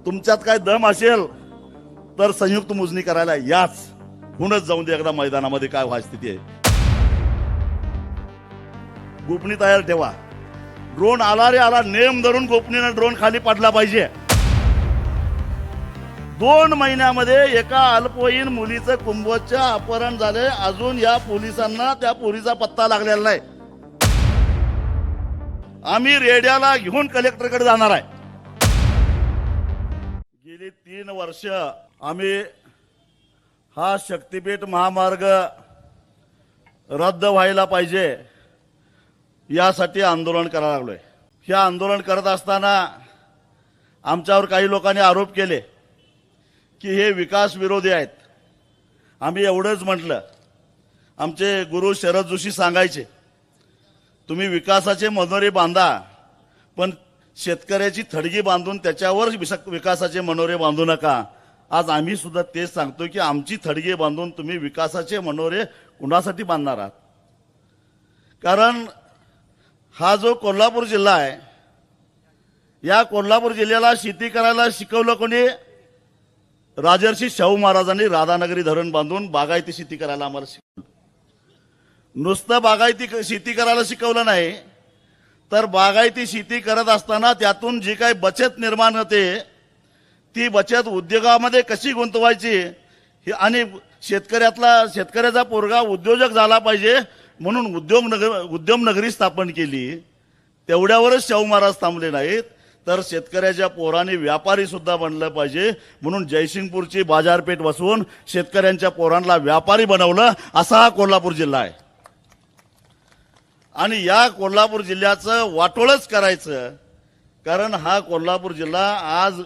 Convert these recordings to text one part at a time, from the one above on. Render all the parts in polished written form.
तुमच्यात काय दम असेल तर संयुक्त मोजणी करायला याच, हुनच जाऊन दे एकदा मैदानामध्ये काय व्हायची स्थिती आहे. गोपनी तयार ठेवा. ड्रोन आला रे आला, नेम धरून गोपनीनं ड्रोन खाली पडला पाहिजे. 2 महिन्यामध्ये एका अल्पवयीन मुलीचं कुंभोजचं अपहरण झाले. अजून या पोलिसांना त्या पोरीचा पत्ता लागलेला नाही. आम्ही रेड्याला घेऊन कलेक्टरकडे जाणार आहे. गेली 3 वर्ष आम्ही हा शक्तीपीठ महामार्ग रद्द व्हायला पाहिजे यासाठी आंदोलन करायला लागलोय. हे आंदोलन करत असताना आमच्यावर काही लोकांनी आरोप केले की हे विकास विरोधी आहेत. आम्ही एवढंच म्हटलं, आमचे गुरु शरद जोशी सांगायचे, तुम्ही विकासाचे मनोरे बांधा, पण शेतकऱ्याची थडगी बांधून त्याच्यावर विकासाचे मनोरे बांधू नका. आज आम्ही सुद्धा तेच सांगतो की आमची थडगी बांधून तुम्ही विकासाचे मनोरे कुणासाठी बांधणार आहात? कारण हा जो कोल्हापूर जिल्हा आहे, या कोल्हापूर जिल्ह्याला शेती करायला शिकवलं कोणी? राजर्षी शाहू महाराजांनी राधानगरी धरण बांधून बागायती शेती करायला आम्हाला शिकवलं. नुसतं बागायती शेती करायला शिकवलं नाही, तर बागायती शेती करत असताना त्यातून जी काही बचत निर्माण होते ती बचत उद्योगामध्ये कशी गुंतवायची आणि शेतकऱ्याचा पोरगा उद्योजक झाला पाहिजे म्हणून उद्यम नगरी स्थापन केली. तेवढ्यावरच शाहू महाराज थांबले नाहीत, तर शेतकऱ्याच्या पोरांनी व्यापारी सुद्धा बनलं पाहिजे म्हणून जयसिंगपूरची बाजारपेठ बसवून शेतकऱ्यांच्या पोरांना व्यापारी बनवलं. असा हा कोल्हापूर जिल्हा आहे. आणि या कोल्हापूर जिल्ह्याचं वाटोळच करायचं, कारण हा कोल्हापूर जिल्हा आज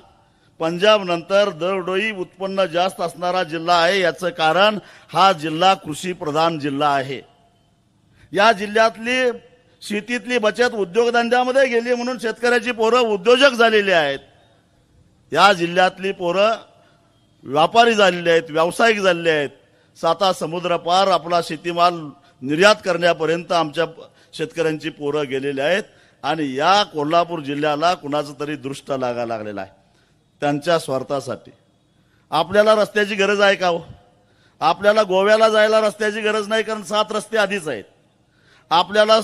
पंजाब नंतर दरडोई उत्पन्न जास्त असणारा जिल्हा आहे. याचं कारण हा जिल्हा कृषी प्रधान जिल्हा आहे. या जिल्ह्यातली शेतीतली बचत उद्योगधंद्यामध्ये गेली म्हणून शेतकऱ्याची पोरं उद्योजक झालेली आहेत. या जिल्ह्यातली पोरं व्यापारी झालेली आहेत, व्यावसायिक झालेले आहेत. 7 समुद्र पार आपला शेतीमाल निर्यात करण्यापर्यंत आमच्या शेतकऱ्यांची पोरं गेलेली आहेत. आणि या कोल्हापूर जिल्ह्याला कुणाचं तरी दृष्ट लागायला लागलेला आहे त्यांच्या स्वार्थासाठी. आपल्याला रस्त्याची गरज आहे का हो? आपल्याला गोव्याला जायला रस्त्याची गरज नाही, कारण 7 रस्ते आधीच आहेत. आपल्याला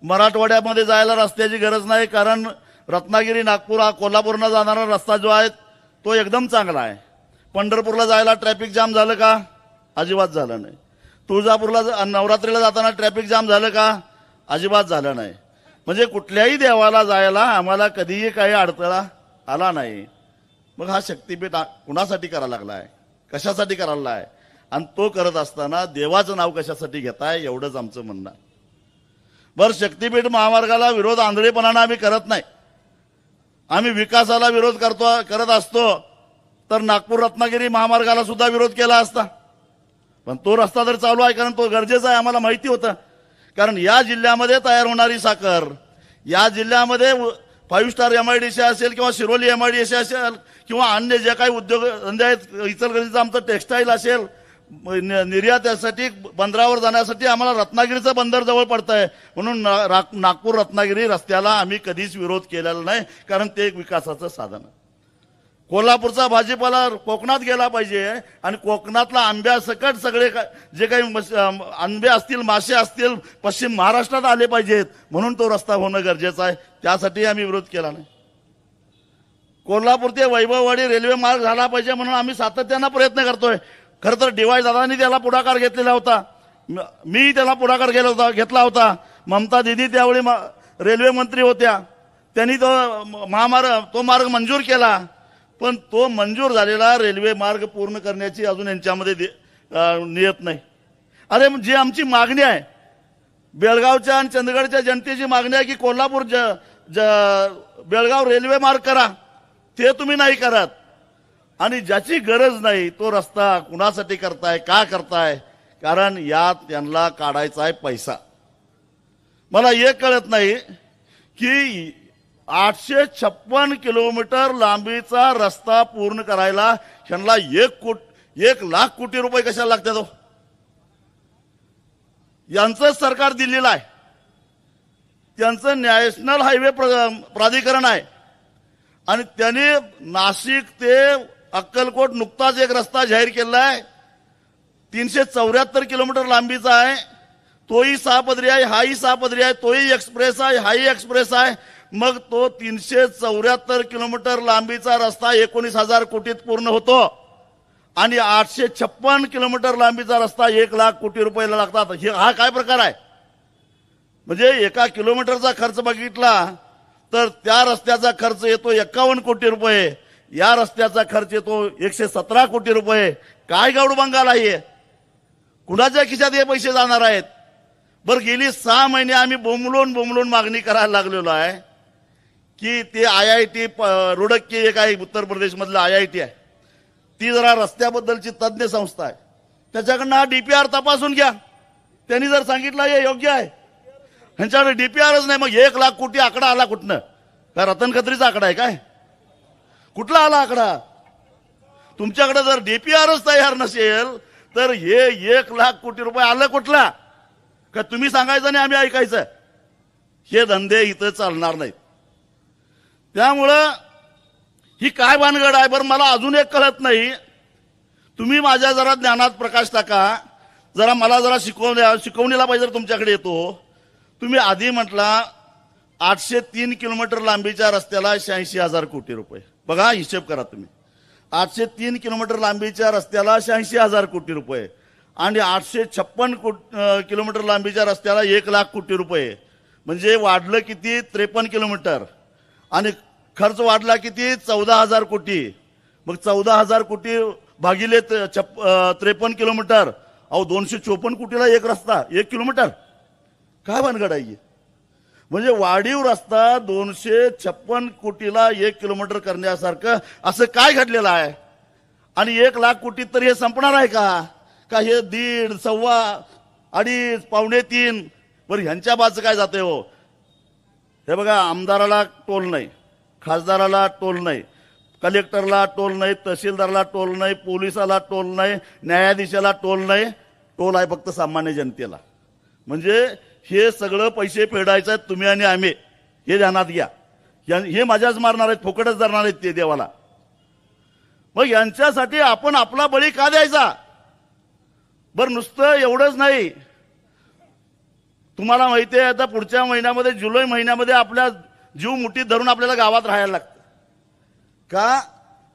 मराठवाड्यामध्ये जायला रस्त्याची गरज नाही, कारण रत्नागिरी नागपूर हा कोल्हापूरला जाणारा रस्ता जो आहे तो एकदम चांगला आहे. पंढरपूरला जायला ट्रॅफिक जाम झालं का? अजिबात झालं नाही. तुळजापूरला नवरात्रीला जाताना ट्रॅफिक जाम झालं का? अजिबात झालं नाही. म्हणजे कुठल्याही देवाला जायला आम्हाला कधीही काही अडथळा आला नाही. मग हा शक्तीपीठ कुणासाठी करायला लागलाय, कशासाठी करायला आहे? आणि तो करत असताना देवाचं नाव कशासाठी घेताय, एवढंच आमचं म्हणणं आहे. बरं, शक्तीपीठ महामार्गाला विरोध आंधळेपणानं आम्ही करत नाही. आम्ही विकासाला विरोध करत असतो तर नागपूर रत्नागिरी महामार्गाला सुद्धा विरोध केला असता. पण तो रस्ता तर चालू आहे, कारण तो गरजेचा आहे, आम्हाला माहिती होतं. कारण या जिल्ह्यामध्ये तयार होणारी साखर, या जिल्ह्यामध्ये 5 स्टार MIDC असेल किंवा शिरोली MIDC असेल किंवा अन्य जे काही उद्योग धंदे आहेत, इचलकरंजीचं आमचं टेक्स्टाईल असेल, निर्यातीसाठी बंदरावर जाण्यासाठी आम्हाला रत्नागिरीचं बंदर जवळ पडतंय. म्हणून नागपूर रत्नागिरी रस्त्याला आम्ही कधीच विरोध केलेला नाही, कारण ते एक विकासाचं साधन आहे. कोल्हापूरचा भाजीपाला कोकणात गेला पाहिजे आणि कोकणातला आंब्यासकट सगळे जे काही आंबे असतील, मासे असतील, पश्चिम महाराष्ट्रात आले पाहिजेत, म्हणून तो रस्ता होणं गरजेचं आहे. त्यासाठी आम्ही विरोध केला नाही. कोल्हापूर ते वैभववाडी रेल्वे मार्ग झाला पाहिजे म्हणून आम्ही सातत्यानं प्रयत्न करतोय. खरं तर DY दादांनी त्याला पुढाकार घेतलेला होता, मी त्याला पुढाकार घेतला होता. ममता दिदी त्यावेळी रेल्वे मंत्री होत्या, त्यांनी तो मार्ग मंजूर केला. पण तो मंजूर झालेला रेल्वे मार्ग पूर्ण करण्याची अजून यांच्यामध्ये नियत नाही. अरे जी आमची मागणी आहे, बेळगावच्या आणि चंदगडच्या जनतेची मागणी आहे की कोल्हापूर बेळगाव रेल्वे मार्ग करा, ते तुम्ही नाही करत. आणि ज्याची गरज नाही तो रस्ता कुणासाठी करताय, का करताय? कारण यात त्यांना काढायचा आहे पैसा. मला एक कळत नाही की 856 किलोमीटर लांबीचा रस्ता पूर्ण करायला त्यांना 1 लाख कोटी रुपये कशाला लागतात? यांचं सरकार दिल्लीला आहे, त्यांचं नॅशनल हायवे प्राधिकरण आहे. आणि त्याने नाशिक ते अक्कलकोट नुकताच एक रस्ता जाहीर केला आहे, 374 किलोमीटर लांबीचा आहे. तोही 6 पदरी आहे, हाही 6 पदरी आहे. तोही एक्सप्रेस आहे, हाही एक्सप्रेस आहे. मग तो 374 किलोमीटर लांबीचा रस्ता 19,000 कोटीत पूर्ण होतो आणि 856 किलोमीटर लांबीचा रस्ता 1,00,000 कोटी रुपयाला लागतात. हा काय प्रकार आहे? म्हणजे एका किलोमीटरचा खर्च बघितला तर त्या रस्त्याचा खर्च येतो 51 कोटी रुपये, या रस्त्याचा खर्च येतो 117 कोटी रुपये. काय गावडू बंगाल आहे? कुणाच्या खिशात हे पैसे जाणार आहेत? बरं, गेली 6 महिने आम्ही बोंबलून मागणी करायला लागलेलो आहे की ते IIT रुडकी एक आहे उत्तर प्रदेश मधलं IIT आहे, ती जरा रस्त्याबद्दलची तज्ज्ञ संस्था आहे, त्याच्याकडनं हा DPR तपासून घ्या. त्यांनी जर सांगितलं हे योग्य आहे, ह्यांच्याकडे DPRच नाही, मग 1,00,000 कोटी आकडा आला कुठनं? काय रतन खत्रीचा आकडा आहे काय? कुठला आला आकडा? तुमच्याकडे जर DPRच तयार नसेल तर हे 1,00,000 कोटी रुपये आलं कुठला? का तुम्ही सांगायचं आणि आम्ही ऐकायचं? हे धंदे इथं चालणार नाहीत. त्यामुळं ही काय भानगड आहे? बरं, मला अजून एक कळत नाही. तुम्ही माझ्या जरा ज्ञानात प्रकाश टाका, जरा मला जरा शिकवणीला पाहिजे. तुमच्याकडे येतो. तुम्ही आधी म्हटला 803 किलोमीटर लांबीच्या रस्त्याला 86,000 कोटी रुपये. बघा, हिशेब करा तुम्ही. 803 किलोमीटर लांबीच्या रस्त्याला 86,000 कोटी रुपये आणि 856 किलोमीटर लांबीच्या रस्त्याला 1,00,000 कोटी रुपये. म्हणजे वाढलं किती? 53 किलोमीटर. आणि खर्च वाढला किती? 14,000 कोटी. मग 14,000 कोटी भागिले 53 किलोमीटर, अहो 254 कोटीला एक रस्ता, 1 किलोमीटर. काय भानगड आहे? म्हणजे वाढीव रस्ता 256 कोटीला 1 किलोमीटर करण्यासारखं असं काय घडलेलं आहे? आणि 1,00,000 कोटी तर हे संपणार आहे का? का हे 1.5, 1.25, 2.5, 2.25? बरं, ह्यांच्या बाजूचं काय जाते हो? हे बघा, आमदाराला टोल नाही, खासदाराला टोल नाही, कलेक्टरला टोल नाही, तहसीलदारला टोल नाही, पोलिसाला टोल नाही, न्यायाधीशाला टोल नाही. टोल आहे फक्त सामान्य जनतेला. म्हणजे हे सगळं पैसे फेडायचे आहेत तुम्ही आणि आम्ही, हे ध्यानात घ्या. हे माझ्याच मारणार आहेत, फुकटच धरणार आहेत ते देवाला. मग यांच्यासाठी आपण आपला बळी का द्यायचा? बरं, नुसतं एवढंच नाही. तुम्हाला माहिती आहे, आता पुढच्या महिन्यामध्ये, जुलै महिन्यामध्ये आपल्या जीव मुठीत धरून आपल्याला गावात राहायला लागतं. का?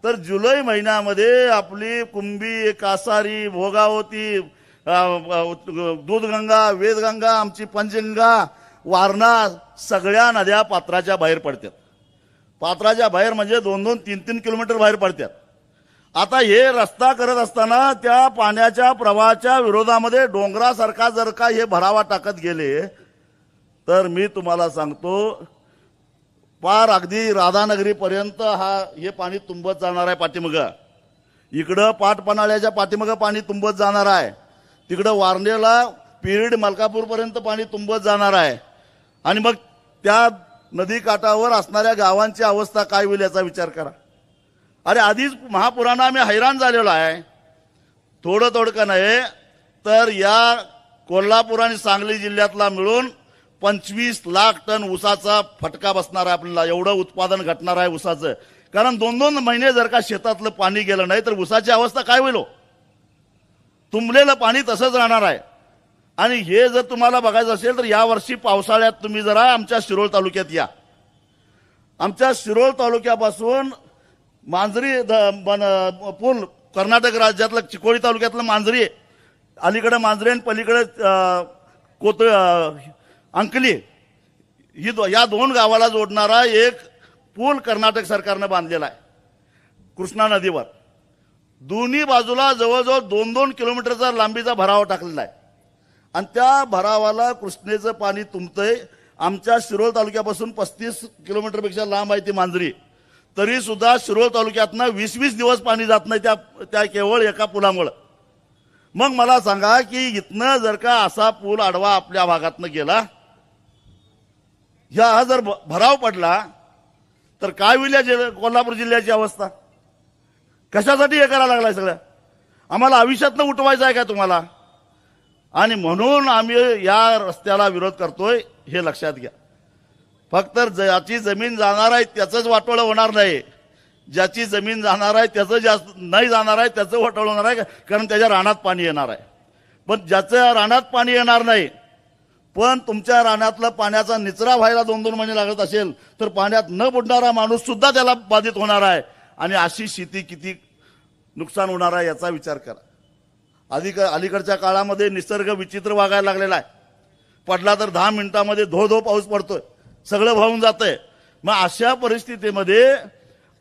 तर जुलै महिन्यामध्ये आपली कुंभी, कासारी, भोगावती, दूधगंगा, वेदगंगा, आमची पंचगंगा, वारणा, सगळ्या नद्या पात्राच्या बाहेर पडतात. पात्राच्या बाहेर म्हणजे 2-2, 3-3 किलोमीटर बाहेर पडतात. आता हे रस्ता करत असताना त्या पाण्याच्या प्रवाहाच्या विरोधामध्ये डोंगरासारखा जर का हे भरावा टाकत गेले तर मी तुम्हाला सांगतो, पार अगदी राधानगरीपर्यंत हे पाणी तुंबत जाणार आहे. पाठीमागं इकडं पाटपन्हाळ्याच्या पाठीमागं पाणी तुंबत जाणार आहे. तिकडं वारणेला पिरीड मलकापूरपर्यंत पाणी तुंबत जाणार आहे. आणि मग त्या नदी काठावर असणाऱ्या गावांची अवस्था काय होईल याचा विचार करा. अरे, आधीच महापुरानं आम्ही हैराण झालेलो आहे. थोडं का नाही तर या कोल्हापूर आणि सांगली जिल्ह्यातला मिळून 25 लाख टन ऊसाचा फटका बसणार आहे आपल्याला. एवढं उत्पादन घटणार आहे ऊसाचं. कारण 2-2 महिने जर का शेतातलं पाणी गेलं नाही तर ऊसाची अवस्था काय होईल? तुंबलेलं पाणी तसंच राहणार आहे. आणि हे जर तुम्हाला बघायचं असेल तर यावर्षी पावसाळ्यात तुम्ही जरा आमच्या शिरोळ तालुक्यात या. आमच्या शिरोळ तालुक्यापासून मांजरी पूल, कर्नाटक राज्यातलं चिकोडी तालुक्यातलं मांजरी, अलीकडे मांजरी आणि पलीकडे अंकली, या 2 गावाला जोडणारा एक पूल कर्नाटक सरकारनं बांधलेला आहे कृष्णा नदीवर. दोन्ही बाजूला जवळजवळ 2-2 किलोमीटरचा लांबीचा भराव टाकलेला आहे. आणि त्या भरावाला कृष्णेचं पाणी तुंबतंय. आमच्या शिरोळ तालुक्यापासून 35 किलोमीटरपेक्षा लांब आहे ती मांजरी. तरी सुद्धा शिरोळ तालुक्यातनं 20-20 दिवस पाणी जात नाही त्या केवळ एका पुलामुळे. मग मला सांगा की इथनं जर का असा पूल आडवा आपल्या भागातनं गेला, हा जर भराव पडला तर काय होईल या कोल्हापूर जिल्ह्याची अवस्था? कशासाठी हे करायला लागलाय सगळं? आम्हाला आयुष्यातनं उठवायचं आहे का तुम्हाला? आणि म्हणून आम्ही या रस्त्याला विरोध करतोय, हे लक्षात घ्या. फक्त ज्याची जमीन जाणार आहे त्याचंच वाटोळं होणार नाही, ज्याची जमीन जाणार आहे त्याचं जास्त नाही जाणार आहे त्याचं वाटोळं होणार आहे, कारण त्याच्या रानात पाणी येणार आहे. पण ज्याच्या रानात पाणी येणार नाही पण तुमच्या रानातलं पाण्याचा निचरा व्हायला 2-2 महिने लागत असेल तर पाण्यात न बुडणारा माणूस सुद्धा त्याला बाधित होणार आहे. आणि अशी शेती किती नुकसान होणार आहे याचा विचार करा. अलीकडच्या काळामध्ये निसर्ग विचित्र वागायला लागलेला आहे. पडला तर 10 मिनिटांमध्ये धो पाऊस पडतोय, सगळं वाहून जातंय. मग अशा परिस्थितीमध्ये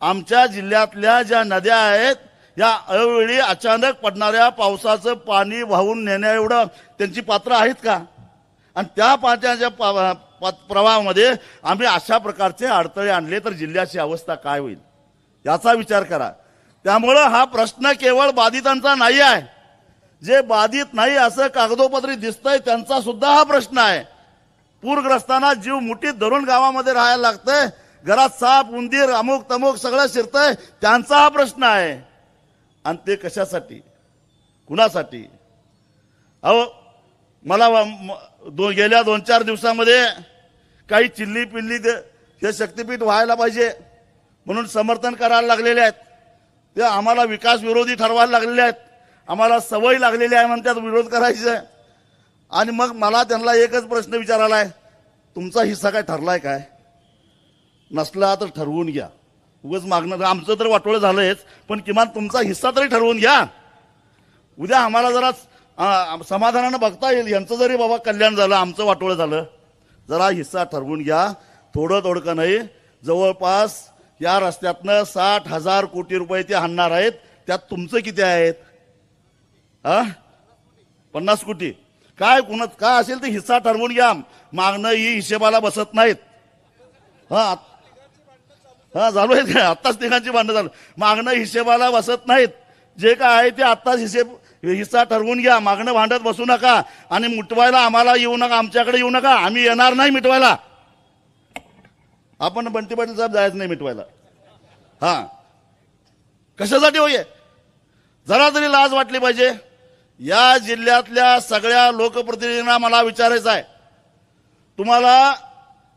आमच्या जिल्ह्यातल्या ज्या नद्या आहेत या अवेळी अचानक पडणाऱ्या पावसाचं पाणी वाहून नेण्या एवढं त्यांची पात्र आहेत का? आणि त्या पाण्याच्या प्रवाहामध्ये आम्ही अशा प्रकारचे अडथळे आणले तर जिल्ह्याची अवस्था काय होईल याचा विचार करा. त्यामुळं हा प्रश्न केवळ बाधितांचा नाही आहे, जे बाधित नाही असं कागदोपत्री दिसतंय त्यांचा सुद्धा हा प्रश्न आहे. पूरग्रस्तांना जीव मुठीत धरून गावामध्ये राहायला लागतंय, घरात साप उंदीर अमुक तमुक सगळं शिरतंय, त्यांचा हा प्रश्न आहे. आणि ते कशासाठी, कुणासाठी? अहो मला गेल्या 2-4 दिवसामध्ये काही चिल्ली पिल्ली हे शक्तीपीठ व्हायला पाहिजे म्हणून समर्थन करायला लागलेले आहेत. ते आम्हाला विकास विरोधी ठरवायला लागलेले आहेत, आम्हाला सवय लागलेली आहे म्हणतात विरोध करायचं. आणि मग मला त्यांना एकच प्रश्न विचारायला आहे, तुमचा हिस्सा काय ठरलाय काय? नसला तर ठरवून घ्या. उगाच मागणं आमचं तर वाटोळं झालंयच, पण किमान तुमचा हिस्सा तरी ठरवून घ्या. उद्या आम्हाला जरा समाधानानं बघता येईल, यांचं जरी बाबा कल्याण झालं आमचं वाटोळं झालं. जरा हिस्सा ठरवून घ्या, थोडं थोडकं नाही. जवळपास या रस्त्यातनं 60,000 कोटी रुपये ते आणणार आहेत, त्यात तुमचं किती आहेत? 50 कोटी. काय काय असेल ते हिस्सा ठरवून घ्या. मागणं ही हिशेबाला बसत नाहीत. चालू आहे ते आत्ताच तिघांची भांडणं झालं. मागणं हिशेबाला बसत नाहीत. जे काय आहे ते आत्ताच हिस्सा ठरवून घ्या. मागणं भांडत बसू नका आणि मिटवायला आम्हाला येऊ नका, आमच्याकडे येऊ नका. आम्ही येणार नाही मिटवायला. आपण बंटी पाटील साहेब जायचं नाही मिटवायला. कशासाठी होय? जरा तरी लाज वाटली पाहिजे. या जिल्ह्यातल्या सगळ्या लोकप्रतिनिधींना मला विचारायचं आहे, तुम्हाला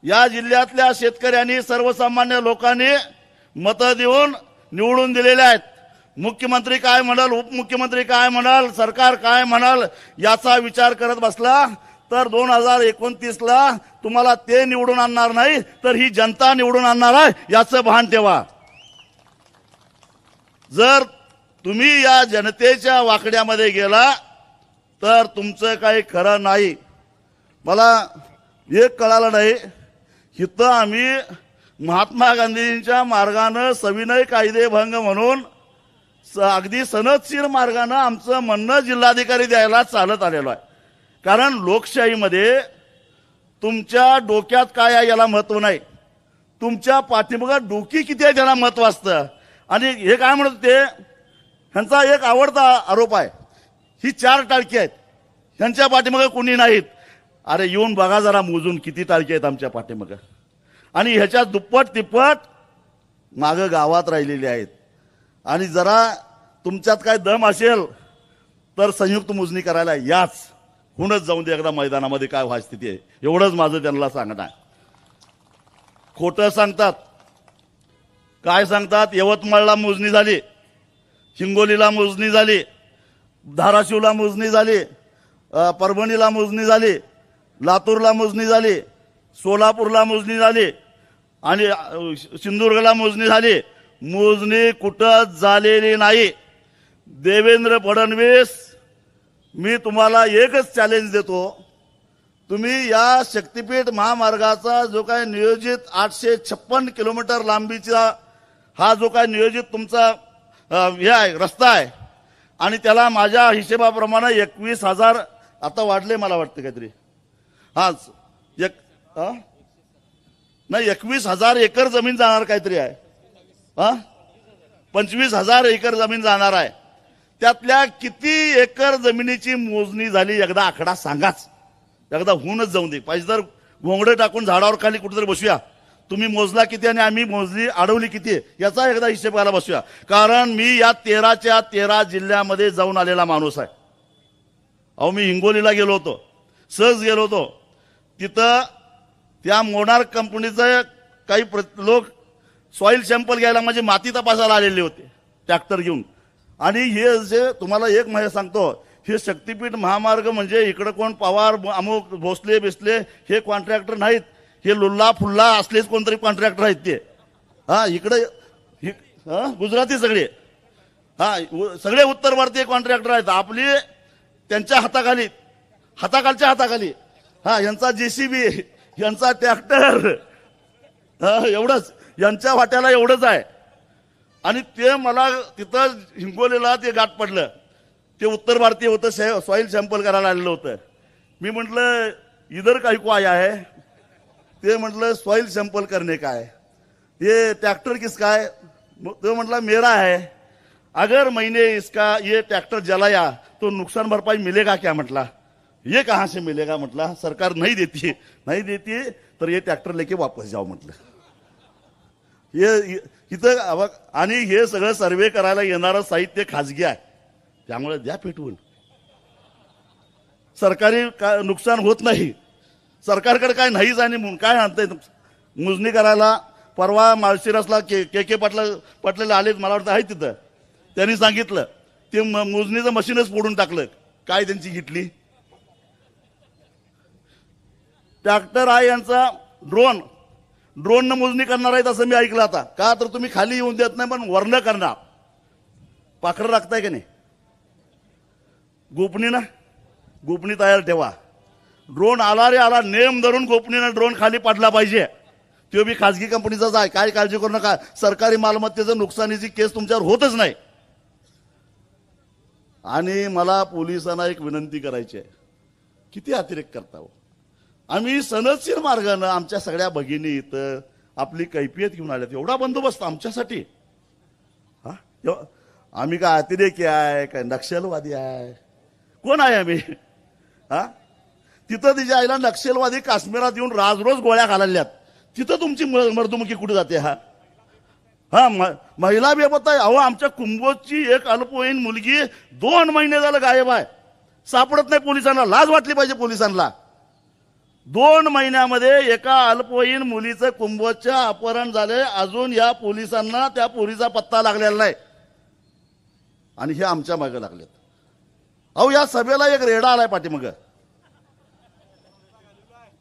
या जिल्ह्यातल्या शेतकऱ्यांनी सर्वसामान्य लोकांनी मतं देऊन निवडून दिलेले आहेत. मुख्यमंत्री काय म्हणाल, उपमुख्यमंत्री काय म्हणाल, सरकार काय म्हणाल याचा विचार करत बसला तर 2029ला तुम्हाला ते निवडून आणणार नाही तर ही जनता निवडून आणणार आहे, याचं भान ठेवा. जर तुम्ही या जनतेच्या वाकड्यामध्ये गेला तर तुमचं काही खरं नाही. मला एक कळालं नाही, इथं आम्ही महात्मा गांधींच्या मार्गानं सविनय कायदेभंग म्हणून अगदी सनदशीर मार्गानं आमचं म्हणणं जिल्हाधिकारी द्यायला चालत आलेलो आहे. कारण लोकशाहीमध्ये तुमच्या डोक्यात काय आहे याला महत्व नाही, तुमच्या पाठीमागं डोकी किती आहे त्याला महत्व असतं. आणि हे काय म्हणत ते, ह्यांचा एक आवडता आरोप आहे, ही 4 टाळकी आहेत, ह्यांच्या पाठीमागं कुणी नाहीत. अरे येऊन बघा जरा मोजून किती टाळकी आहेत आमच्या पाठीमागं. आणि ह्याच्या दुप्पट तिप्पट मागं गावात राहिलेली आहेत. आणि जरा तुमच्यात काय दम असेल तर संयुक्त मोजणी करायला याच, हुनच जाऊन दे एकदा मैदानामध्ये काय व्हायची स्थिती आहे. एवढंच माझं त्यांना सांगणं आहे. खोटं सांगतात. काय सांगतात? यवतमाळला मोजणी झाली, हिंगोलीला मोजणी झाली, धाराशिवला मोजणी झाली, परभणीला मोजणी झाली, लातूरला मोजणी झाली, सोलापूरला मोजणी झाली आणि सिंधुदुर्गला मोजणी झाली. मोजणी कुठं झालेली नाही. देवेंद्र फडणवीस, मी तुम्हाला एकच चॅलेंज देतो, तुम्ही या शक्तीपीठ महामार्गाचा जो काय नियोजित 856 किलोमीटर लांबीचा हा जो काय नियोजित तुमचा हे आहे रस्ता आहे आणि त्याला माझ्या हिशेबाप्रमाणे 21,000 आता वाढले मला वाटतं काहीतरी, नाही 21,000 एकर जमीन जाणार काहीतरी आहे. 25,000 एकर जमीन जाणार आहे. त्यातल्या किती एकर जमिनीची मोजणी झाली एकदा आकडा सांगाच. एकदा होऊनच जाऊन दे. पाहिजे तर घोंगडे टाकून झाडावर खाली कुठेतरी बसूया, तुम्ही मोजला किती आणि आम्ही मोजली अडवली किती याचा एकदा हिशेब करायला बसूया. कारण मी या 13च्या 13 जिल्ह्यामध्ये जाऊन आलेला माणूस आहे. अहो मी हिंगोलीला गेलो होतो, सहज गेलो होतो. तिथं त्या मोनार्क कंपनीचं काही लोक सॉइल सॅम्पल घ्यायला म्हणजे माती तपासायला आलेले होते ट्रॅक्टर घेऊन. आणि हे जे तुम्हाला एक माहिती सांगतो, हे शक्तीपीठ महामार्ग म्हणजे इकडे कोण पवार अमुक भोसले बिसले हे कॉन्ट्रॅक्टर नाहीत, हे लुल्ला फुल्ला असलेच कोणतरी कॉन्ट्रॅक्टर आहेत ते. हा इकडे गुजराती सगळे, हा सगळे उत्तर भारतीय कॉन्ट्रॅक्टर आहेत. आपली त्यांच्या हाताखालच्या हाताखाली हा यांचा जेसीबी, यांचा ट्रॅक्टर, एवढंच यांच्या वाट्याला एवढंच आहे. आणि ते मला तिथं हिंगोलीला ते गाठ पडलं. ते उत्तर भारतीय होतं, सॉइल सॅम्पल करायला आलेलं होतं. मी म्हटलं इधर काही को आया है? ते म्हटलं सॉइल सॅम्पल करने का है. ये ट्रैक्टर किसका है? तो म्हटला मेरा है. अगर मैंने इसका ये ट्रैक्टर जलाया तो नुकसान भरपाई मिलेगा क्या? म्हटला ये कहां से मिलेगा? म्हटला सरकार नहीं देती तर ये ट्रॅक्टर लेके वापस जाओ म्हटलं. हे इथं आणि हे सगळं सर्वे करायला येणारं साहित्य खाजगी आहे, त्यामुळे द्या पेटवून. सरकारी नुकसान होत नाही, सरकारकडे काय नाहीच. आणि काय आणतंय मोजणी करायला? परवा माळशिरसला के पाटलेला आले, मला वाटतं आहे तिथं. त्यांनी सांगितलं ते मोजणीचं मशीनच फोडून टाकलं. काय त्यांची घेतली? ट्रॅक्टर आहे यांचा, ड्रोननं मोजणी करणार आहेत असं मी ऐकलं. आता का तर तुम्ही खाली येऊन देत नाही पण वर्ण करणार. पाखरं राखताय का नाही? गोपनी तयार ठेवा. ड्रोन आला रे आला, नेम धरून गोपनीनं ड्रोन खाली पाडला पाहिजे. तो बी खाजगी कंपनीचाच आहे, काय काळजी करू नका. सरकारी मालमत्तेचं नुकसानीची केस तुमच्यावर होतच नाही. आणि मला पोलिसांना एक विनंती करायची आहे, किती अतिरेक करता हो. आम्ही सनदशीर मार्गानं आमच्या सगळ्या भगिनी इथं आपली कैफियत घेऊन आल्यात. एवढा बंदोबस्त आमच्यासाठी. हा आम्ही काय अतिरेकी आहे काय नक्षलवादी आहे? कोण आहे आम्ही? हा तिथं तिच्या आईला नक्षलवादी काश्मीरात येऊन राजरोज गोळ्या घालायल्यात, तिथं तुमची मर्दुमुखी कुठे जाते? हा महिला बेपत्ता आहे. अहो आमच्या कुंभोजची एक अल्पवयीन मुलगी 2 महिने झालं गायब आहे, सापडत नाही पोलिसांना. लाज वाटली पाहिजे पोलिसांना. 2 महिन्यामध्ये एका अल्पवयीन मुलीचं कुंभोजचं अपहरण झाले, अजून या पोलिसांना त्या पोरीचा पत्ता लागलेला नाही. आणि हे आमच्या मागे लागलेत. अहो या सभेला एक रेडा आलाय पाठीमाग.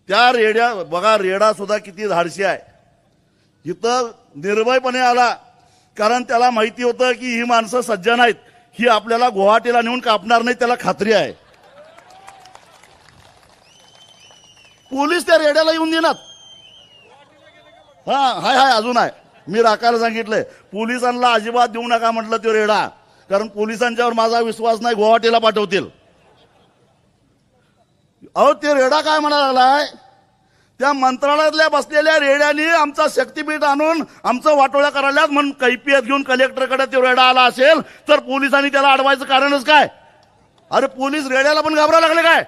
त्या रेड्या बघा, रेडा सुद्धा किती धाडशी आहे. इथं निर्भयपणे आला, कारण त्याला माहिती होतं की ही माणसं सज्जन आहेत, ही आपल्याला गुवाहाटीला नेऊन कापणार नाही, त्याला खात्री आहे. पोलीस त्या रेड्याला येऊन देणार. हाय अजून आहे. मी राखायला सांगितलंय पोलिसांना अजिबात देऊ नका म्हटलं तो रेडा, कारण पोलिसांच्यावर माझा विश्वास नाही, गुवाहाटीला पाठवतील. अहो ते रेडा काय म्हणालाय, त्या मंत्रालयातल्या बसलेल्या रेड्यानी आमचा शक्तीपीठ आणून आमचं वाटोळ्या करायला म्हणून कैफियत घेऊन कलेक्टरकडे तो रेडा आला असेल तर पोलिसांनी त्याला अडवायचं कारणच काय? अरे पोलीस रेड्याला पण घाबरायला लागले काय?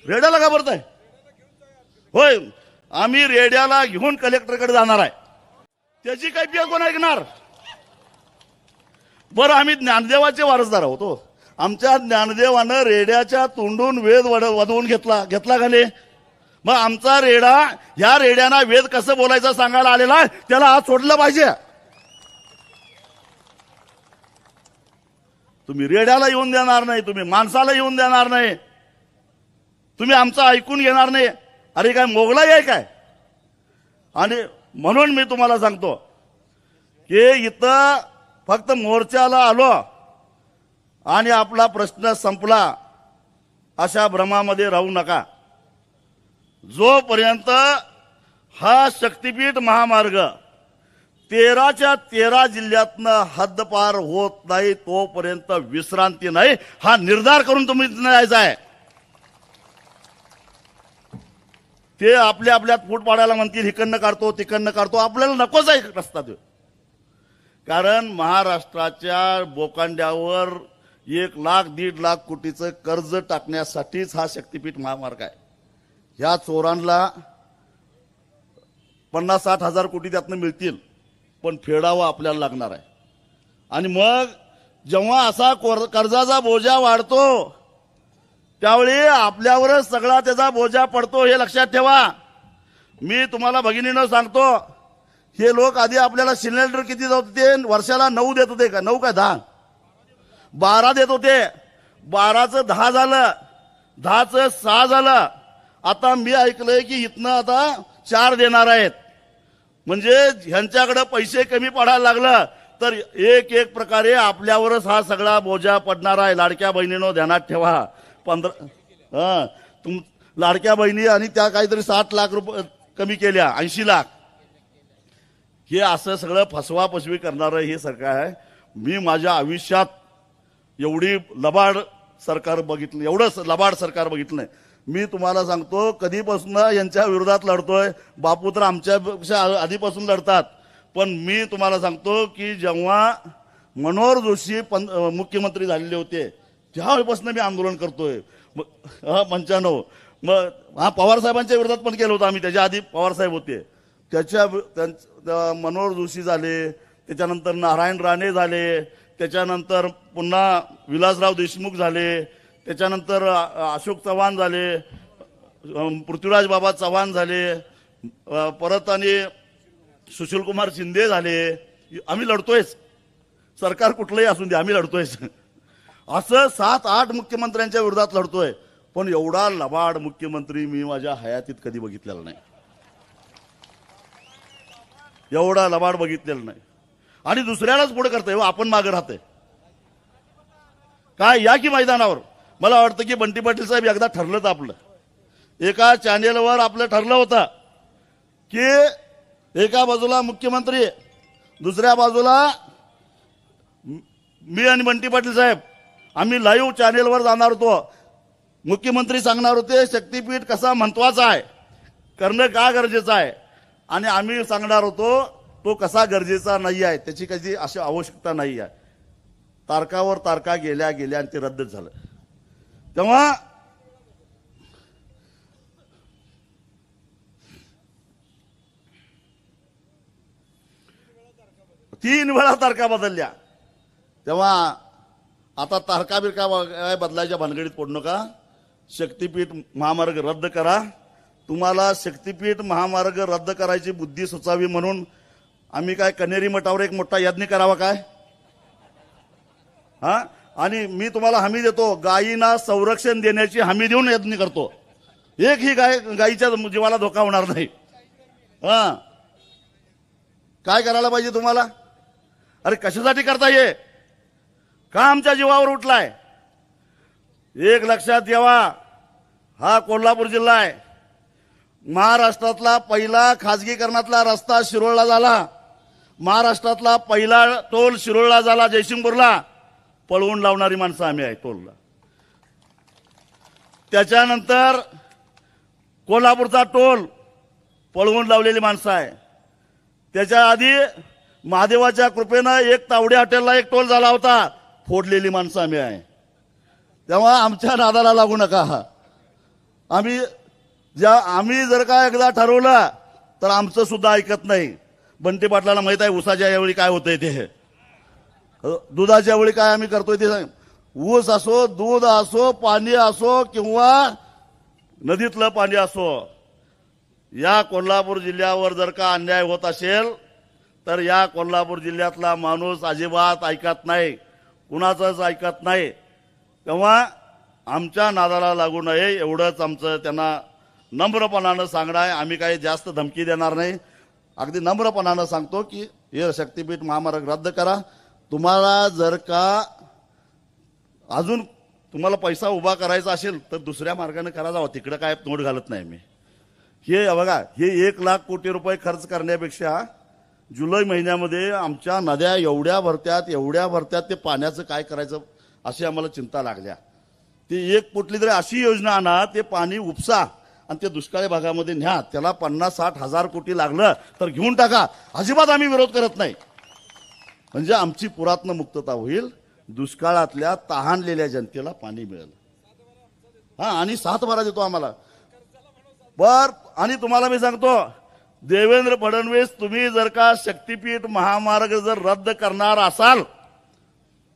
रेड्याला घाबरताय होय? आम्ही रेड्याला घेऊन कलेक्टरकडे जाणार आहे, त्याची कैफियत कोण ऐकणार? बरं आम्ही ज्ञानदेवाचे वारसदार आहोत. आमच्या ज्ञानदेवानं रेड्याच्या तोंडून वेद वधवून घेतला का नाही? मग आमचा रेडा ह्या रेड्याना वेद कसं बोलायचं सांगायला आलेला, त्याला आज सोडलं पाहिजे. तुम्ही रेड्याला येऊन देणार नाही, तुम्ही माणसाला येऊन देणार नाही, तुम्ही आमचं ऐकून घेणार नाही. अरे काय मोगलाई आहे काय? आणि म्हणून मी तुम्हाला सांगतो की इथं फक्त मोर्चाला आलो आणि आपला प्रश्न संपला अशा भ्रमामध्ये राहू नका. जोपर्यंत हा शक्तीपीठ महामार्ग 13च्या 13 जिल्ह्यातनं हद्दपार होत नाही तोपर्यंत विश्रांती नाही. हा निर्धार करून तुम्ही जायचा आहे. ते आपल्यात फूट पाडायला म्हणतील हिकडनं काढतो तिकडनं काढतो, आपल्याला नकोच आहे रस्ता तो. कारण महाराष्ट्राच्या बोकांड्यावर 1 लाख 1.5 लाख कोटीचं कर्ज टाकण्यासाठीच हा शक्तीपीठ महामार्ग आहे. ह्या चोरांना 50-60 हजार कोटी त्यातनं मिळतील, पण फेडावं आपल्याला लागणार आहे. आणि मग जेव्हा असा कर्जाचा बोजा वाढतो त्यावेळी आपल्यावरच सगळा त्याचा बोजा पडतो, हे लक्षात ठेवा. मी तुम्हाला भगिनीनं सांगतो, हे लोक आधी आपल्याला सिलेंडर किती देत होते? वर्षाला 9 देत होते का? 9 काय 10? 12 देत होते. 12चं 10 झालं, 10चं 6 झालं. आता मी ऐकलंय की इथनं आता 4 देणार आहेत. म्हणजे ह्यांच्याकडे पैसे कमी पडायला लागलं तर एक प्रकारे आपल्यावरच हा सगळा बोजा पडणार आहे. लाडक्या बहिणीनो ध्यानात ठेवा. 15 लाडक्या बहिणी आणि त्या काहीतरी 60 लाख रुपये कमी केल्या, 80 लाख. हे असं सगळं फसवाफसवी करणारं हे सरकार आहे. मी माझ्या आयुष्यात एवढी लबाड सरकार बघितलं, एवढंच लबाड सरकार बघितलं नाही. मी तुम्हाला सांगतो, कधीपासून यांच्या विरोधात लढतोय. बापू तर आमच्यापेक्षा आधीपासून लढतात. पण मी तुम्हाला सांगतो की जेव्हा मनोहर जोशी मुख्यमंत्री झालेले होते त्यावेळेपासून मी आंदोलन करतोय. 95. मग पवार साहेबांच्या विरोधात पण केलं होतं आम्ही. त्याच्या आधी पवार साहेब होते, मनोहर जोशी झाले, त्याच्यानंतर नारायण राणे झाले, त्याच्यानंतर पुन्हा विलासराव देशमुख झाले, त्याच्यानंतर अशोक चव्हाण झाले, पृथ्वीराज बाबा चव्हाण झाले, परत आणि सुशीलकुमार शिंदे झाले. आम्ही लढतोयच, सरकार कुठलंही असून दे आम्ही लढतोयच. असं 7-8 मुख्यमंत्र्यांच्या विरोधात लढतोय. पण एवढा लबाड मुख्यमंत्री मी माझ्या हयातीत कधी बघितलेला नाही. एवढा लबाड बघितलेला नाही. आणि दुसऱ्यालाच पुढे करतोय, आपण मागे राहतोय. काय या की मैदानावर. मला वाटतं की बंटी पाटील साहेब एकदा ठरलं तर आपलं, एका चॅनेलवर आपलं ठरलं होतं की एका बाजूला मुख्यमंत्री, दुसऱ्या बाजूला मी आणि बंटी पाटील साहेब आम्ही लाईव्ह चॅनेलवर जाणार होतो. मुख्यमंत्री सांगणार होते शक्तीपीठ कसा महत्वाचा आहे, करणं का गरजेचं आहे, आणि आम्ही सांगणार होतो तो कसा गरजेचा नाही आहे, त्याची कधी अशी आवश्यकता नाही आहे. तारकावर तारका गेल्या आणि ते रद्द झालं. तेव्हा तीन वेळा तारखा बदलल्या. तेव्हा आता तारखा बिरका काय बदलायच्या भानगडीत पडू नका. शक्तीपीठ महामार्ग रद्द करा. तुम्हाला शक्तीपीठ महामार्ग रद्द करायची बुद्धी सुचावी म्हणून आम्ही काय कनेरी मठावर एक मोठा यज्ञ करावा काय? आणि मी तुम्हाला हमी देतो, गायींना संरक्षण देण्याची हमी देऊन यज्ञ करतो. एक ही गायीच्या जीवाला धोका होणार नाही. काय करायला पाहिजे तुम्हाला? अरे कशासाठी करता ये? का आमच्या जीवावर उठलाय? एक लक्षात ठेवा, हा कोल्हापूर जिल्हा आहे. महाराष्ट्रातला पहिला खाजगीकरणातला रस्ता शिरोळला झाला. महाराष्ट्रातला पहिला टोल शिरोळला झाला, जयसिंगपूरला. पळवून लावणारी माणसं आम्ही आहे टोलला. त्याच्यानंतर कोल्हापूरचा टोल पळवून लावलेली माणसं आहे. त्याच्या आधी महादेवाच्या कृपेनं एक तावडे हॉटेलला एक टोल झाला होता, फोडलेली माणसं आम्ही आहे. तेव्हा आमच्या नादाला लागू नका. आम्ही जर का एकदा ठरवलं तर आमचं सुद्धा ऐकत नाही. बंटी पाटलाला माहित आहे ऊसाच्या यावेळी काय होतंय ते, दुधाच्या वेळी काय आम्ही करतोय ते. ऊस असो, दूध असो, पाणी असो किंवा नदीतलं पाणी असो, या कोल्हापूर जिल्ह्यावर जर का अन्याय होत असेल तर या कोल्हापूर जिल्ह्यातला माणूस अजिबात ऐकत नाही, कुणाचंच ऐकत नाही. तेव्हा आमच्या नादाला लागू नये एवढंच आमचं त्यांना नम्रपणानं सांगणं आहे. आम्ही काही जास्त धमकी देणार नाही. अगदी नम्रपणानं सांगतो की हे शक्तीपीठ महामार्ग रद्द करा. तुम्हाला जर का अजून तुम्हाला पैसा उभा करायचा असेल तर दुसऱ्या मार्गाने करा जावं, तिकडे काय नोट घालत नाही मी. हे बघा, हे 1 लाख कोटी रुपये खर्च करण्यापेक्षा जुलै महिन्यामध्ये आमच्या नद्या एवढ्या भरत्यात ते पाण्याचं काय करायचं अशी आम्हाला चिंता लागल्या. ते एक कुठली तरी अशी योजना आणा, ते पाणी उपसा आणि ते दुष्काळी भागामध्ये न्या. त्याला 50-60 हजार कोटी लागलं तर घेऊन टाका, अजिबात आम्ही विरोध करत नाही. म्हणजे आमची पुरातन मुक्तता होईल, दुष्काळातल्या तहानलेल्या जनतेला पाणी मिळेल. आणि 7 देतो आम्हाला. आणि तुम्हाला मी सांगतो, देवेंद्र फडणवीस, तुम्ही जर का शक्तीपीठ महामार्ग जर रद्द करणार असाल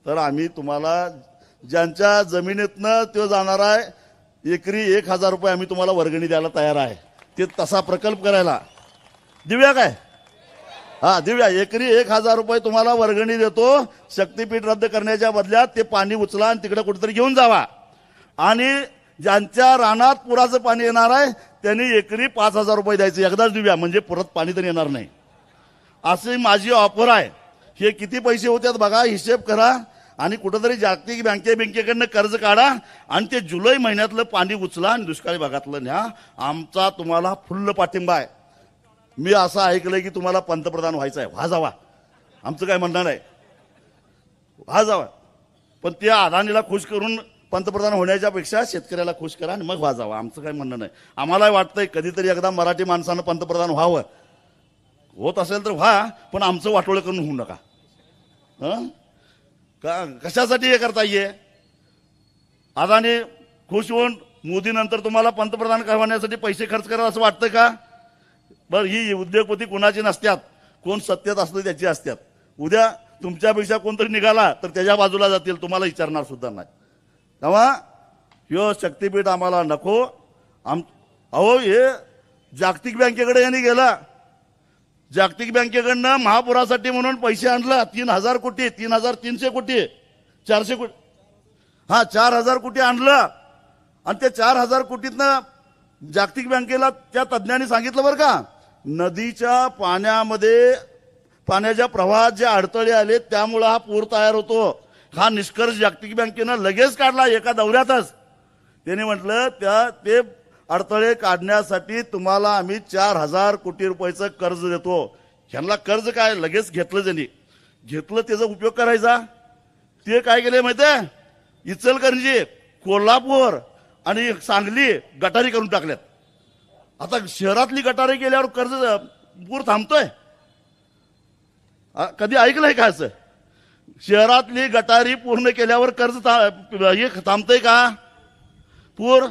तर आम्ही तुम्हाला ज्यांच्या जमिनीतनं तो जाणार आहे एकरी 1,000 रुपये आम्ही तुम्हाला वर्गणी द्यायला तयार आहे. ते तसा प्रकल्प करायला देऊया काय? हा देऊया. एकरी 1,000 रुपये तुम्हाला वर्गणी देतो. शक्तीपीठ रद्द करण्याच्या बदल्यात ते पाणी उचला आणि तिकडे कुठेतरी घेऊन जावा. आणि ज्यांच्या रानात पुराचं पाणी येणार आहे त्यांनी एकरी 5,000 रुपये द्यायचे. एकदाच देऊया म्हणजे परत पाणी तर येणार नाही. अशी माझी ऑफर आहे. हे किती पैसे होतात बघा, हिशेब करा आणि कुठेतरी जागतिक बँकेकडनं कर्ज काढा आणि ते जुलै महिन्यातलं पाणी उचला आणि दुष्काळी भागातलं न्या. आमचा तुम्हाला फुल्ल पाठिंबा आहे. मी असं ऐकलंय की तुम्हाला पंतप्रधान व्हायचं आहे. व्हा जावा, आमचं काय म्हणणं नाही, व्हा जावा. पण त्या अदानीला खुश करून पंतप्रधान होण्याच्या पेक्षा शेतकऱ्याला खुश करा आणि मग व्हा जावा. आमचं काय म्हणणं नाही. आम्हाला वाटतंय कधीतरी एकदा मराठी माणसानं पंतप्रधान व्हावं. होत असेल तर व्हा, पण आमचं वाटोळं करून होऊ नका. कशासाठी हे करता ये? अदानी खुश होऊन मोदी नंतर तुम्हाला पंतप्रधान करण्यासाठी पैसे खर्च करा असं वाटतं का? बरं, ही उद्योगपती कोणाची नसतात, कोण सत्तेत असतं त्याची असतात. उद्या तुमच्यापेक्षा कोणतरी निघाला तर त्याच्या बाजूला जातील, तुम्हाला विचारणार सुद्धा नाही. तेव्हा ह्यो शक्तीपीठ आम्हाला नको. अहो हे जागतिक बँकेकडे यांनी गेला. जागतिक बँकेकडनं महापुरासाठी म्हणून पैसे आणलं 3,000 कोटी, 3,300 कोटी, 400 कोटी, 4,000 कोटी आणलं. आणि ते 4,000 कोटीतनं जागतिक बँकेला त्या तज्ज्ञांनी सांगितलं बरं का, नदीच्या पाण्यामध्ये पाण्याच्या प्रवाहात जे अडथळे आले त्यामुळे हा पूर तयार होतो. हा निष्कर्ष जागतिक बँकेनं लगेच काढला एका दौऱ्यातच. त्यांनी म्हटलं ते अडथळे काढण्यासाठी तुम्हाला आम्ही 4,000 कोटी रुपयाचं कर्ज देतो. ह्यांना कर्ज काय लगेच घेतलं, त्यांनी घेतलं त्याचा उपयोग करायचा. ते काय केले माहितीये, इचलकरंजी, कोल्हापूर आणि सांगली गटारी करून टाकल्यात. आता शहरातली गटारी केल्यावर कर्ज पूर थांबतोय? कधी ऐकलंय का असं? शहरातली गटारी पूर्ण केल्यावर कर्ज थांबतंय का? पूर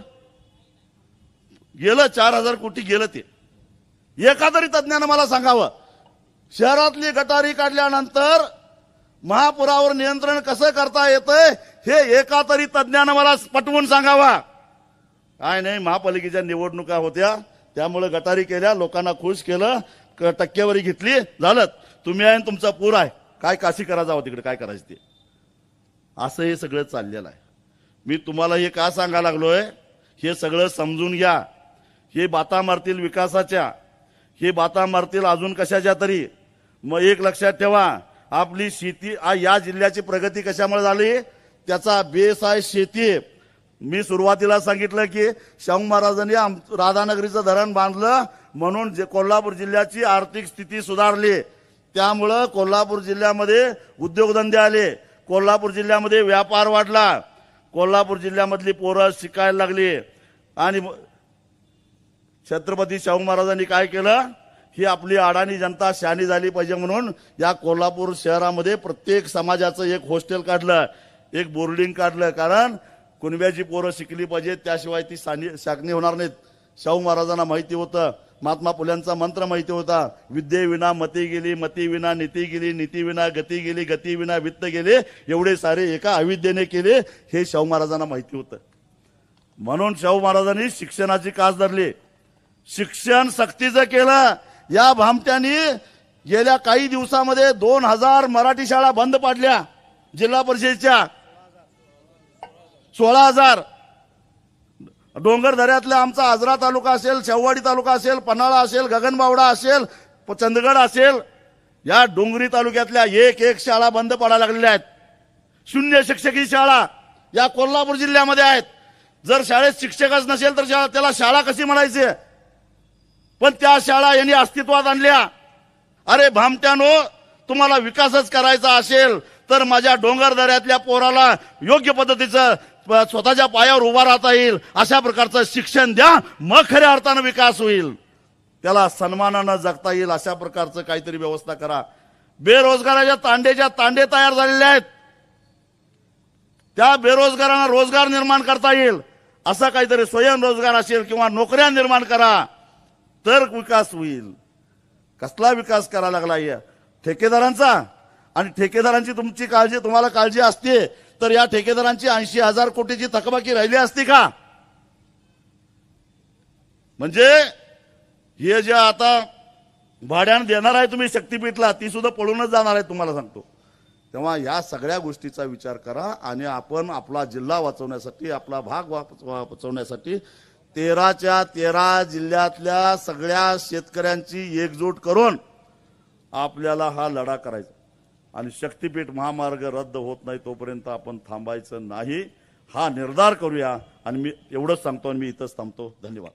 गेलं, 4,000 कोटी गेलं. ते एका तरी तज्ञानं मला सांगावं, शहरातली गटारी काढल्यानंतर महापुरावर नियंत्रण कसं करता येतंय हे एका तरी तज्ञानं मला पटवून सांगावा. काय नाही, महापालिकेच्या निवडणुका होत्या त्यामुळे गटारी केल्या, लोकांना खुश केलं, टक्केवारी घेतली, झालं. तुम्ही आहे तुमचा पूर आहे, काय काशी करा जावं तिकडे, काय करायचं ते. असं हे सगळं चाललेलं आहे. मी तुम्हाला हे का सांगायला लागलोय, हे सगळं समजून घ्या. हे बाता मारतील विकासाच्या, हे बाता मारतील अजून कशाच्या तरी. मग एक लक्षात ठेवा, आपली शेती, या जिल्ह्याची प्रगती कशामुळे झाली, त्याचा बेस आहे शेती. मी सुरुवातीला सांगितलं की शाहू महाराजांनी राधानगरीचं धरण बांधलं म्हणून कोल्हापूर जिल्ह्याची आर्थिक स्थिती सुधारली. त्यामुळं कोल्हापूर जिल्ह्यामध्ये उद्योगधंदे आले, कोल्हापूर जिल्ह्यामध्ये व्यापार वाढला, कोल्हापूर जिल्ह्यामधली पोरं शिकायला लागली. आणि छत्रपती शाहू महाराजांनी काय केलं, ही आपली अडाणी जनता शहाणी झाली पाहिजे म्हणून या कोल्हापूर शहरामध्ये प्रत्येक समाजाचं एक हॉस्टेल काढलं, एक बोर्डिंग काढलं. कारण कुणब्याची पोरं शिकली पाहिजे, त्याशिवाय ती शाकणी होणार नाहीत. शाहू महाराजांना माहिती होतं, महात्मा फुल्यांचा मंत्र माहिती होता, विद्येविना मती गेली, मती विना नीती गेली, नीती विना गती गेली, गती विना वित्त गेले, एवढे सारे एका अविद्येने केले, हे शाहू महाराजांना माहिती होतं. म्हणून शाहू महाराजांनी शिक्षणाची कास धरली, शिक्षण सक्तीचं केलं. या भामट्यांनी गेल्या काही दिवसामध्ये 2,000 मराठी शाळा बंद पाडल्या. जिल्हा परिषदेच्या 16,000. डोंगर दऱ्यातला आमचा आजरा तालुका असेल, शेववाडी तालुका असेल, पन्हाळा असेल, गगनबावडा असेल, चंदगड असेल, या डोंगरी तालुक्यातल्या एक शाळा बंद पडायला लागलेल्या आहेत. शून्य शिक्षकी शाळा या कोल्हापूर जिल्ह्यामध्ये आहेत. जर शाळेत शिक्षकच नसेल तर त्याला शाळा कशी म्हणायची? पण त्या शाळा यांनी अस्तित्वात आणल्या. अरे भामट्यानो, तुम्हाला विकासच करायचा असेल तर माझ्या डोंगर दऱ्यातल्या पोराला योग्य पद्धतीचं स्वतःच्या पायावर उभा राहता येईल अशा प्रकारचं शिक्षण द्या, मग खऱ्या अर्थानं विकास होईल. त्याला सन्मानानं जगता येईल अशा प्रकारचं काहीतरी व्यवस्था करा. बेरोजगाराच्या तांडे तयार झालेले आहेत. त्या बेरोजगारांना रोजगार निर्माण करता येईल असा काहीतरी स्वयंरोजगार असेल किंवा नोकऱ्या निर्माण करा तर विकास होईल. कसला विकास करायला लागला ठेकेदारांचा? आणि ठेकेदारांची तुम्हाला काळजी असते तर या ठेकेदारांची 80,000 कोटीची थकबाकी राहिली असती का? म्हणजे हे जे आता भाड्यानं देणार आहे तुम्ही शक्तीपीठला, ती सुद्धा पळूनच जाणार आहे तुम्हाला सांगतो. तेव्हा या सगळ्या गोष्टीचा विचार करा आणि आपण आपला जिल्हा वाचवण्यासाठी, आपला भाग वाचवण्यासाठी 13च्या 13 जिल्ह्यातल्या सगळ्या शेतकऱ्यांची एकजूट करून आपल्याला हा लढा करायचा. आणि शक्तीपीठ महामार्ग रद्द होत नाही तोपर्यंत आपण थांबायचं नाही, हा निर्धार करूया. आणि मी एवढंच सांगतो आणि मी इथंच थांबतो. धन्यवाद.